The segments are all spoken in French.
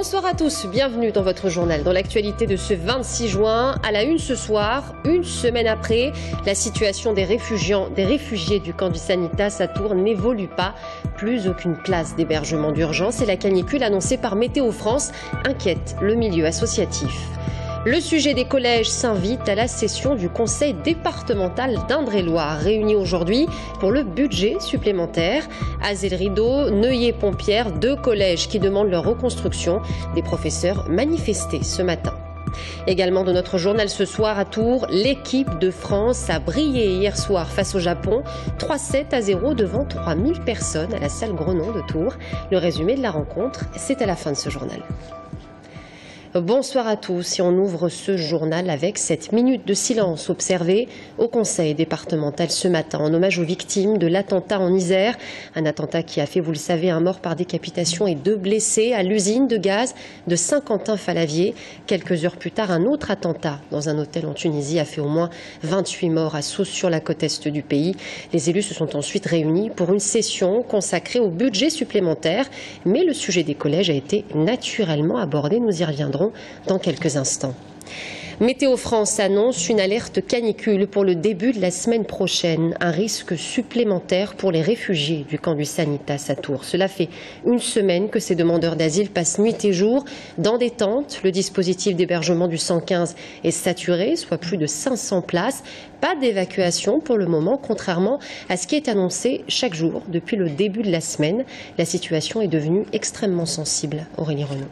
Bonsoir à tous, bienvenue dans votre journal. Dans l'actualité de ce 26 juin, à la une ce soir, une semaine après, la situation des réfugiés du camp du Sanitas à Tours n'évolue pas. Plus aucune place d'hébergement d'urgence et la canicule annoncée par Météo France inquiète le milieu associatif. Le sujet des collèges s'invite à la session du conseil départemental d'Indre-et-Loire, réuni aujourd'hui pour le budget supplémentaire. Azay-le-Rideau, Neuillé-Pont-Pierre, deux collèges qui demandent leur reconstruction. Des professeurs manifestaient ce matin. Également de notre journal ce soir à Tours, l'équipe de France a brillé hier soir face au Japon. 3-7-0 devant 3000 personnes à la salle Grenon de Tours. Le résumé de la rencontre, c'est à la fin de ce journal. Bonsoir à tous et on ouvre ce journal avec cette minute de silence observée au conseil départemental ce matin en hommage aux victimes de l'attentat en Isère. Un attentat qui a fait, vous le savez, un mort par décapitation et 2 blessés à l'usine de gaz de Saint-Quentin-Fallavier. Quelques heures plus tard, un autre attentat dans un hôtel en Tunisie a fait au moins 28 morts à Sousse sur la côte est du pays. Les élus se sont ensuite réunis pour une session consacrée au budget supplémentaire. Mais le sujet des collèges a été naturellement abordé. Nous y reviendrons dans quelques instants. Météo France annonce une alerte canicule pour le début de la semaine prochaine. Un risque supplémentaire pour les réfugiés du camp du Sanitas à Tours. Cela fait une semaine que ces demandeurs d'asile passent nuit et jour dans des tentes. Le dispositif d'hébergement du 115 est saturé, soit plus de 500 places. Pas d'évacuation pour le moment, contrairement à ce qui est annoncé chaque jour depuis le début de la semaine. La situation est devenue extrêmement sensible. Aurélie Renaud.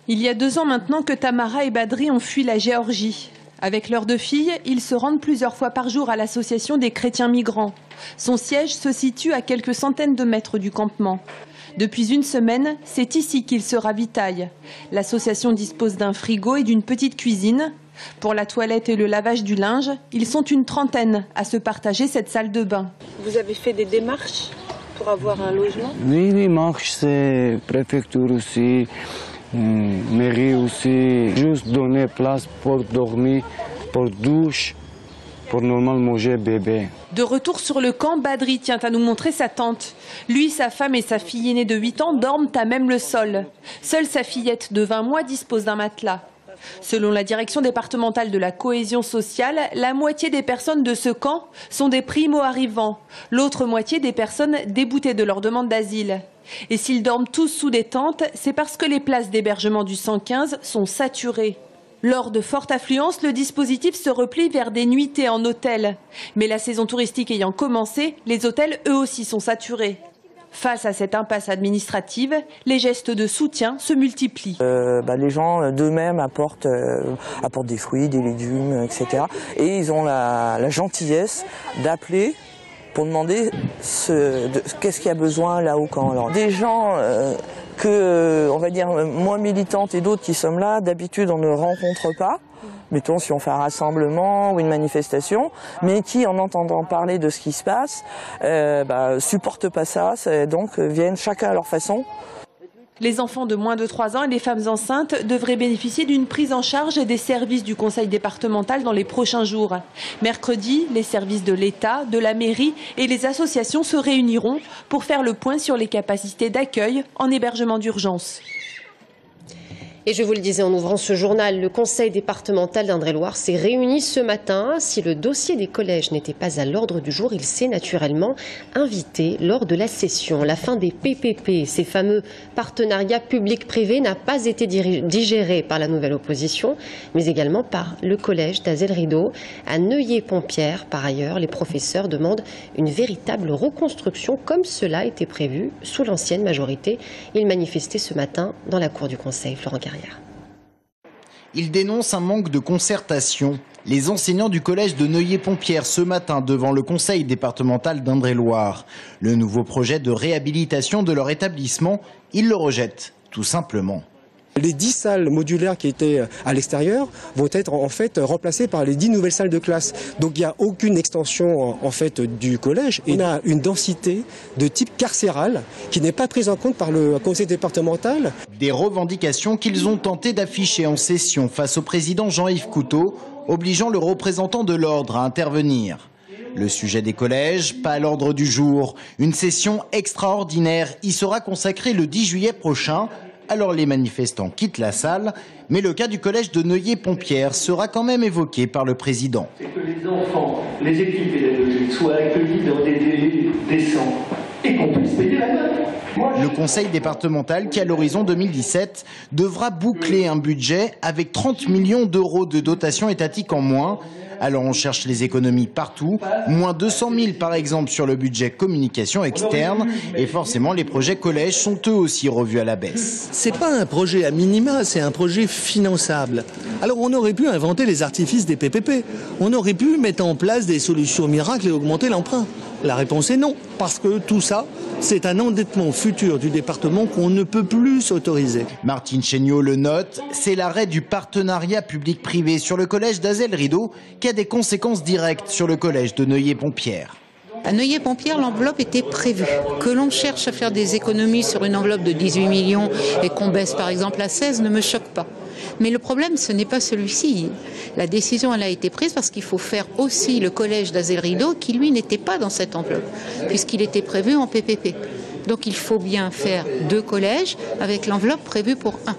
Il y a 2 ans maintenant que Tamara et Badri ont fui la Géorgie. Avec leurs 2 filles, ils se rendent plusieurs fois par jour à l'association des chrétiens migrants. Son siège se situe à quelques centaines de mètres du campement. Depuis une semaine, c'est ici qu'ils se ravitaillent. L'association dispose d'un frigo et d'une petite cuisine. Pour la toilette et le lavage du linge, ils sont une trentaine à se partager cette salle de bain. Vous avez fait des démarches pour avoir un logement? Oui, marche, c'est préfecture aussi. Mairie aussi, juste donner place pour dormir, pour douche, pour normal manger bébé. De retour sur le camp, Badri tient à nous montrer sa tente. Lui, sa femme et sa fille aînée de 8 ans dorment à même le sol. Seule sa fillette de 20 mois dispose d'un matelas. Selon la direction départementale de la cohésion sociale, la moitié des personnes de ce camp sont des primo-arrivants, l'autre moitié des personnes déboutées de leur demande d'asile. Et s'ils dorment tous sous des tentes, c'est parce que les places d'hébergement du 115 sont saturées. Lors de forte affluence, le dispositif se replie vers des nuitées en hôtel. Mais la saison touristique ayant commencé, les hôtels eux aussi sont saturés. Face à cette impasse administrative, les gestes de soutien se multiplient. Les gens d'eux-mêmes apportent des fruits, des légumes, etc. Et ils ont la gentillesse d'appeler pour demander qu'est-ce qu'il y a besoin là au camp. Alors, des gens on va dire, moins militantes et d'autres qui sommes là, d'habitude on ne rencontre pas. Mettons si on fait un rassemblement ou une manifestation, mais qui, en entendant parler de ce qui se passe, supportent pas ça, donc viennent chacun à leur façon. Les enfants de moins de 3 ans et les femmes enceintes devraient bénéficier d'une prise en charge des services du conseil départemental dans les prochains jours. Mercredi, les services de l'État, de la mairie et les associations se réuniront pour faire le point sur les capacités d'accueil en hébergement d'urgence. Et je vous le disais en ouvrant ce journal, le conseil départemental d'Indre-et-Loire s'est réuni ce matin. Si le dossier des collèges n'était pas à l'ordre du jour, il s'est naturellement invité lors de la session. La fin des PPP, ces fameux partenariats publics-privés, n'a pas été digérée par la nouvelle opposition, mais également par le collège d'Azay-le-Rideau. À Neuillé-Pont-Pierre, par ailleurs, les professeurs demandent une véritable reconstruction comme cela était prévu sous l'ancienne majorité. Ils manifestaient ce matin dans la cour du conseil. Florent Carrière. Il dénonce un manque de concertation. Les enseignants du collège de Neuillé-Pont-Pierre ce matin devant le conseil départemental d'Indre-et-Loire. Le nouveau projet de réhabilitation de leur établissement, ils le rejettent, tout simplement. Les 10 salles modulaires qui étaient à l'extérieur vont être en fait remplacées par les 10 nouvelles salles de classe. Donc il n'y a aucune extension en fait du collège. Et on a une densité de type carcéral qui n'est pas prise en compte par le conseil départemental. Des revendications qu'ils ont tenté d'afficher en session face au président Jean-Yves Couteau, obligeant le représentant de l'ordre à intervenir. Le sujet des collèges, pas à l'ordre du jour. Une session extraordinaire y sera consacrée le 10 juillet prochain, alors les manifestants quittent la salle. Mais le cas du collège de Neuillé-Pompières sera quand même évoqué par le président. C'est que les enfants, les équipes pédagogiques soient accueillis dans des délais décents et qu'on puisse payer la note. Le conseil départemental, qui à l'horizon 2017 devra boucler un budget avec 30 millions d'euros de dotation étatique en moins. Alors on cherche les économies partout, moins 200 000 par exemple sur le budget communication externe, et forcément les projets collèges sont eux aussi revus à la baisse. C'est pas un projet à minima, c'est un projet finançable. Alors on aurait pu inventer les artifices des PPP, on aurait pu mettre en place des solutions miracles et augmenter l'emprunt. La réponse est non, parce que tout ça, c'est un endettement futur du département qu'on ne peut plus s'autoriser. Martine Chéniaud le note, c'est l'arrêt du partenariat public-privé sur le collège d'Azel-Rideau qui a des conséquences directes sur le collège de Neuillé-Pompières. À Neuillé-Pompières, l'enveloppe était prévue. Que l'on cherche à faire des économies sur une enveloppe de 18 millions et qu'on baisse par exemple à 16 ne me choque pas. Mais le problème, ce n'est pas celui-ci. La décision, elle a été prise parce qu'il faut faire aussi le collège d'Azel-Rideau qui, lui, n'était pas dans cette enveloppe, puisqu'il était prévu en PPP. Donc il faut bien faire 2 collèges avec l'enveloppe prévue pour 1.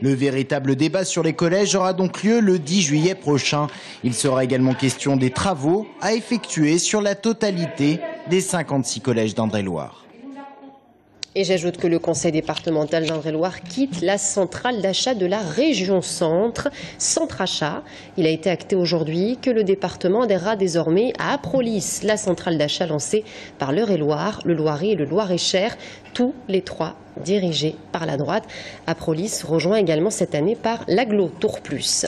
Le véritable débat sur les collèges aura donc lieu le 10 juillet prochain. Il sera également question des travaux à effectuer sur la totalité des 56 collèges d'Indre-et-Loire. Et j'ajoute que le conseil départemental d'Indre-et-Loire quitte la centrale d'achat de la région Centre, Centrachat. Il a été acté aujourd'hui que le département adhérera désormais à Aprolis, la centrale d'achat lancée par l'Eure-et-Loire, le Loiret et le Loir-et-Cher, tous les 3 dirigés par la droite. Aprolis rejoint également cette année par l'Aglo Tour Plus.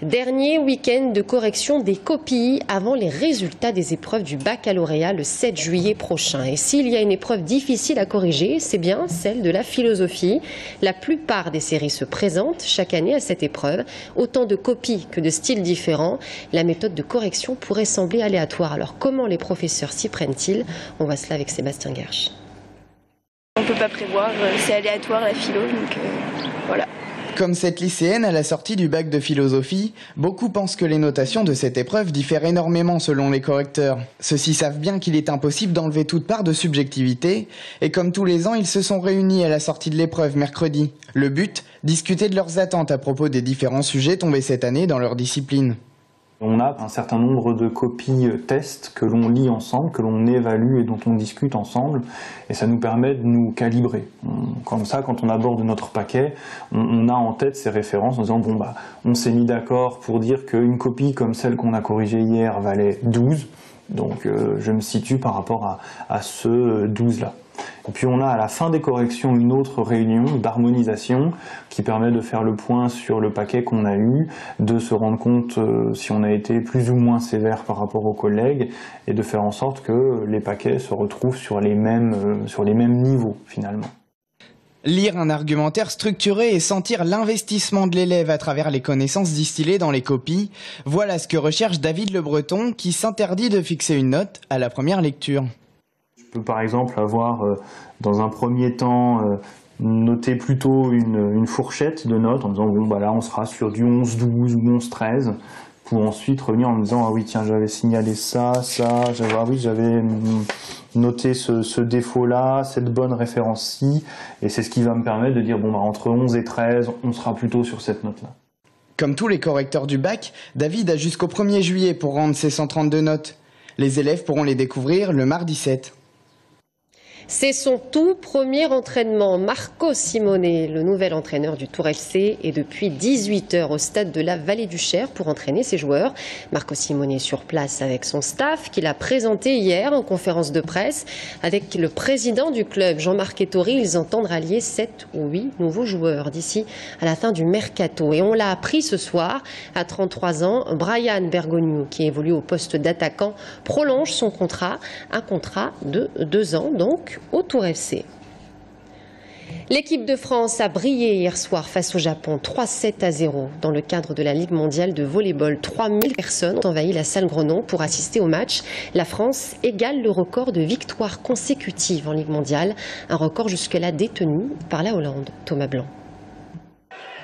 Dernier week-end de correction des copies avant les résultats des épreuves du baccalauréat le 7 juillet prochain. Et s'il y a une épreuve difficile à corriger, c'est bien celle de la philosophie. La plupart des séries se présentent chaque année à cette épreuve. Autant de copies que de styles différents. La méthode de correction pourrait sembler aléatoire. Alors comment les professeurs s'y prennent-ils? On voit cela avec Sébastien Gersch. On ne peut pas prévoir, c'est aléatoire la philo, donc voilà. Comme cette lycéenne à la sortie du bac de philosophie, beaucoup pensent que les notations de cette épreuve diffèrent énormément selon les correcteurs. Ceux-ci savent bien qu'il est impossible d'enlever toute part de subjectivité, et comme tous les ans, ils se sont réunis à la sortie de l'épreuve mercredi. Le but, discuter de leurs attentes à propos des différents sujets tombés cette année dans leur discipline. On a un certain nombre de copies tests que l'on lit ensemble, que l'on évalue et dont on discute ensemble, et ça nous permet de nous calibrer. Comme ça, quand on aborde notre paquet, on a en tête ces références en disant bon bah on s'est mis d'accord pour dire qu'une copie comme celle qu'on a corrigée hier valait 12, donc je me situe par rapport à ce 12 là. Et puis on a à la fin des corrections une autre réunion d'harmonisation qui permet de faire le point sur le paquet qu'on a eu, de se rendre compte si on a été plus ou moins sévère par rapport aux collègues et de faire en sorte que les paquets se retrouvent sur les mêmes niveaux finalement. Lire un argumentaire structuré et sentir l'investissement de l'élève à travers les connaissances distillées dans les copies, voilà ce que recherche David Le Breton qui s'interdit de fixer une note à la première lecture. Je peux par exemple avoir, dans un premier temps, noté plutôt une fourchette de notes en disant bon bah là on sera sur du 11-12 ou 11-13 pour ensuite revenir en me disant ah oui tiens j'avais signalé ça, j'avais noté ce défaut-là, cette bonne référence-ci, et c'est ce qui va me permettre de dire bon bah entre 11 et 13 on sera plutôt sur cette note-là. Comme tous les correcteurs du bac, David a jusqu'au 1er juillet pour rendre ses 132 notes. Les élèves pourront les découvrir le mardi 7. C'est son tout premier entraînement. Marco Simone, le nouvel entraîneur du Tour FC, est depuis 18h au stade de la Vallée du Cher pour entraîner ses joueurs. Marco Simone est sur place avec son staff qu'il a présenté hier en conférence de presse. Avec le président du club, Jean-Marc Ettori, ils entendent rallier 7 ou 8 nouveaux joueurs d'ici à la fin du mercato. Et on l'a appris ce soir, à 33 ans, Brian Bergogneau, qui évolue au poste d'attaquant, prolonge son contrat, un contrat de 2 ans donc, au Tour FC. L'équipe de France a brillé hier soir face au Japon, 3-7-0 dans le cadre de la Ligue mondiale de volley-ball. 3000 personnes ont envahi la salle Grenon pour assister au match. La France égale le record de victoires consécutives en Ligue mondiale, un record jusque-là détenu par la Hollande. Thomas Blanc.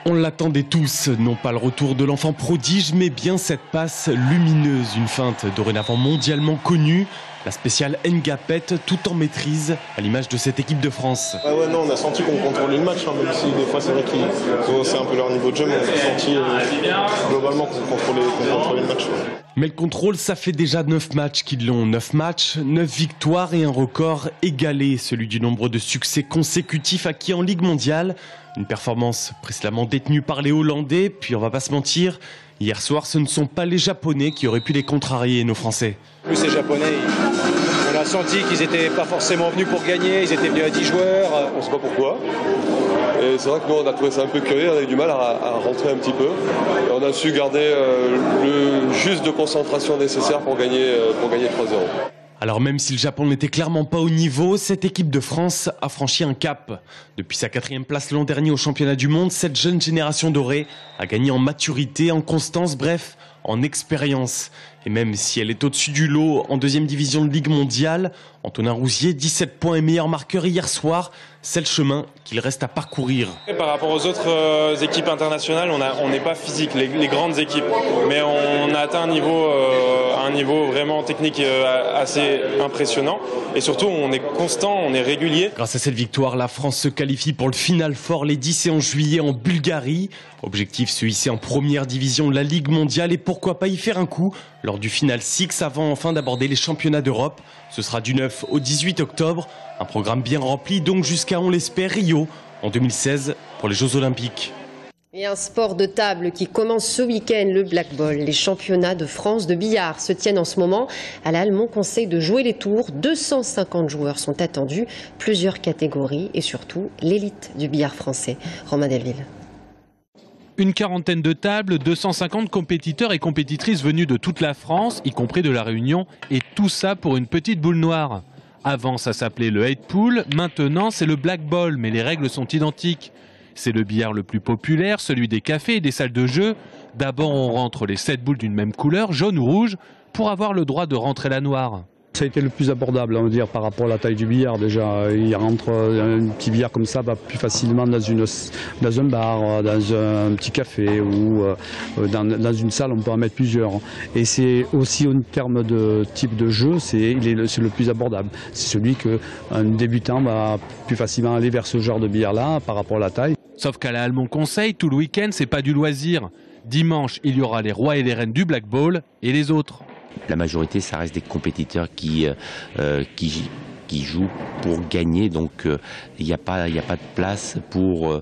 On l'attendait tous, non pas le retour de l'enfant prodige, mais bien cette passe lumineuse, une feinte dorénavant mondialement connue. La spéciale Ngapet, tout en maîtrise, à l'image de cette équipe de France. Ouais, non, on a senti qu'on contrôlait le match, hein, même si des fois c'est vrai qu'ils ont aussi un peu leur niveau de jeu, mais on a senti globalement qu'on contrôlait le match. Ouais. Mais le contrôle, ça fait déjà 9 matchs qu'ils l'ont. 9 matchs, 9 victoires et un record égalé, celui du nombre de succès consécutifs acquis en Ligue mondiale. Une performance précédemment détenue par les Hollandais, puis on va pas se mentir, hier soir ce ne sont pas les Japonais qui auraient pu les contrarier, nos Français. Plus ces Japonais, on a senti qu'ils n'étaient pas forcément venus pour gagner, ils étaient venus à 10 joueurs. On ne sait pas pourquoi. Et c'est vrai que nous on a trouvé ça un peu curieux, on avait du mal à rentrer un petit peu. Et on a su garder le juste de concentration nécessaire pour gagner 3-0. Alors même si le Japon n'était clairement pas au niveau, cette équipe de France a franchi un cap. Depuis sa 4e place l'an dernier au championnat du monde, cette jeune génération dorée a gagné en maturité, en constance, bref, en expérience. Et même si elle est au-dessus du lot en 2e division de Ligue mondiale, Antonin Rousier, 17 points et meilleur marqueur hier soir, c'est le chemin qu'il reste à parcourir. Par rapport aux autres équipes internationales, on n'est pas physique, les grandes équipes, mais on a atteint un niveau vraiment technique assez impressionnant. Et surtout, on est constant, on est régulier. Grâce à cette victoire, la France se qualifie pour le Final Four les 10 et 11 juillet en Bulgarie. Objectif se hisser en 1re division de la Ligue mondiale et pourquoi pas y faire un coup lors du Final Six avant enfin d'aborder les championnats d'Europe. Ce sera du 9 au 18 octobre. Un programme bien rempli donc jusqu'à, on l'espère, Rio en 2016 pour les Jeux Olympiques. Et un sport de table qui commence ce week-end, le Black Ball. Les championnats de France de billard se tiennent en ce moment. À la Halle, on conseille de jouer les tours. 250 joueurs sont attendus, plusieurs catégories et surtout l'élite du billard français. Romain Delville. Une quarantaine de tables, 250 compétiteurs et compétitrices venus de toute la France, y compris de la Réunion, et tout ça pour une petite boule noire. Avant, ça s'appelait le 8 pool, maintenant c'est le Black Ball, mais les règles sont identiques. C'est le billard le plus populaire, celui des cafés et des salles de jeu. D'abord, on rentre les 7 boules d'une même couleur, jaune ou rouge, pour avoir le droit de rentrer la noire. Ça a été le plus abordable, on va dire, par rapport à la taille du billard. Déjà, il rentre un petit billard comme ça va plus facilement dans un bar, dans un petit café ou dans une salle, on peut en mettre plusieurs. Et c'est aussi en termes de type de jeu, c'est le plus abordable. C'est celui qu'un débutant va plus facilement aller vers ce genre de billard-là par rapport à la taille. Sauf qu'à la Halle Mon Conseil, tout le week-end, c'est pas du loisir. Dimanche, il y aura les rois et les reines du Black Ball et les autres. La majorité, ça reste des compétiteurs qui jouent pour gagner, donc il n'y a pas de place pour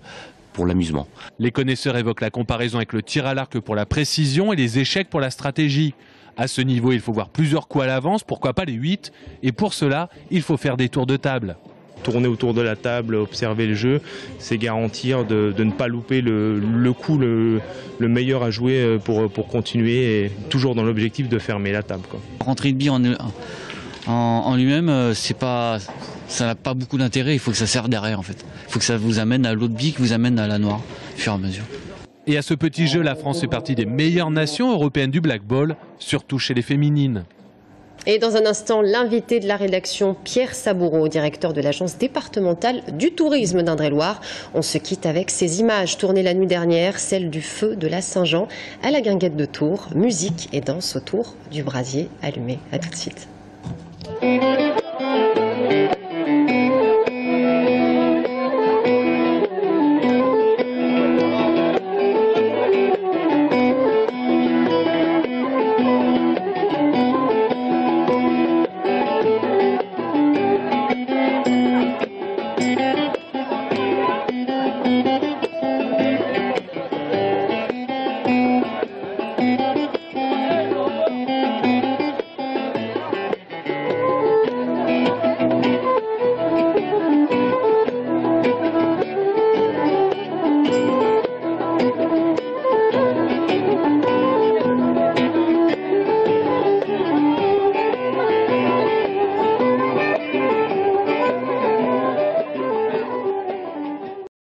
l'amusement. Les connaisseurs évoquent la comparaison avec le tir à l'arc pour la précision et les échecs pour la stratégie. À ce niveau, il faut voir plusieurs coups à l'avance, pourquoi pas les 8, et pour cela, il faut faire des tours de table. Tourner autour de la table, observer le jeu, c'est garantir de ne pas louper le coup le meilleur à jouer pour continuer, et toujours dans l'objectif de fermer la table, quoi. Rentrer une bille en lui-même, ça n'a pas beaucoup d'intérêt, il faut que ça serve derrière en fait. Il faut que ça vous amène à l'autre bille qui vous amène à la noire, au fur et à mesure. Et à ce petit jeu, la France fait partie des meilleures nations européennes du Black Ball, surtout chez les féminines. Et dans un instant, l'invité de la rédaction, Pierre Saboureau, directeur de l'agence départementale du tourisme d'Indre-et-Loire. On se quitte avec ces images tournées la nuit dernière, celles du feu de la Saint-Jean à la guinguette de Tours. Musique et danse autour du brasier allumé. À tout de suite.